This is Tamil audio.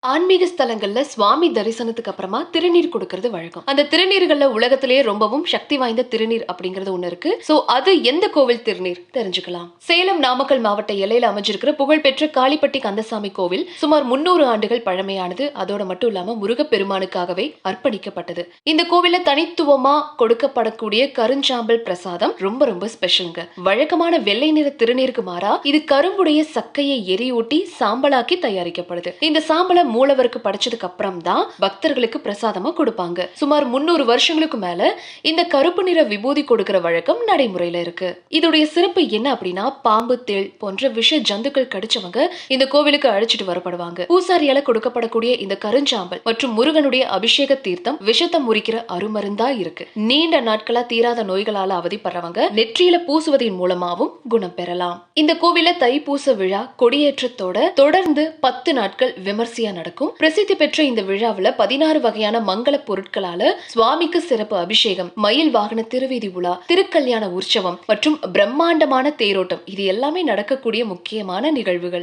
ஆன்மீக ஸ்தலங்கள்ல சுவாமி தரிசனத்துக்கு அப்புறமா திருநீர் கொடுக்கறது வழக்கம். அந்த திருநீர்கள்ல உலகத்திலேயே ரொம்பவும் சக்தி வாய்ந்த திருநீர் அப்படிங்கிறது ஒண்ணு இருக்கு. சோ அது எந்த கோவில் திருநீர் தெரிஞ்சுக்கலாம். சேலம் நாமக்கல் மாவட்ட எல்லையில அமைஞ்சிருக்கிற புகழ்பெற்ற காளிப்பட்டி கந்தசாமி கோவில் சுமார் 300 ஆண்டுகள் பழமையானது. அதோட மட்டும் இல்லாம முருகப்பெருமானுக்காகவே அர்ப்பணிக்கப்பட்டது. இந்த கோவில்ல தனித்துவமா கொடுக்கப்படக்கூடிய கருஞ்சாம்பல் பிரசாதம் ரொம்ப ரொம்ப ஸ்பெஷலுங்க. வழக்கமான வெள்ளை நிற திருநீருக்கு மாறா இது கரும்புடைய சக்கையை எரியூட்டி சாம்பலாக்கி தயாரிக்கப்படுது. இந்த சாம்பலை மூலவருக்கு படைச்சதுக்கு அப்புறம் தான் பக்தர்களுக்கு பிரசாதமா கொடுப்பாங்க. சுமார் 300 வருஷங்களுக்கு மேல இந்த கருப்பு நிற விபூதி கொடுக்கிற வழக்கம் நடைமுறையில இருக்கு. இதோடைய சிறப்பு என்ன அப்படின்னா, பாம்பு, தேள் போன்ற விஷ ஜந்துக்கள் கடிச்சவங்க இந்த கோவிலுக்கு அழைச்சிட்டு வரப்படுவாங்க. பூசாரியால கொடுக்கப்படக்கூடிய இந்த கருஞ்சாம்பல் மற்றும் முருகனுடைய அபிஷேக தீர்த்தம் விஷத்தை முறிக்கிற அருமருந்தா இருக்கு. நீண்ட நாட்களா தீராத நோய்களால அவதிப்படுறவங்க நெற்றியில பூசுவதன் மூலமாவும் குணம் பெறலாம். இந்த கோவில தைப்பூச விழா கொடியேற்றத்தோட தொடர்ந்து 10 நாட்கள் விமர்சையா நடக்கும். பிரசித்தி பெற்ற இந்த விழாவில் 16 வகையான மங்கள பொருட்களால சுவாமிக்கு சிறப்பு அபிஷேகம், மயில் வாகன திருவீதி உலா, திருக்கல்யாண உற்சவம் மற்றும் பிரம்மாண்டமான தேரோட்டம் இது எல்லாமே நடக்கக்கூடிய முக்கியமான நிகழ்வுகள்.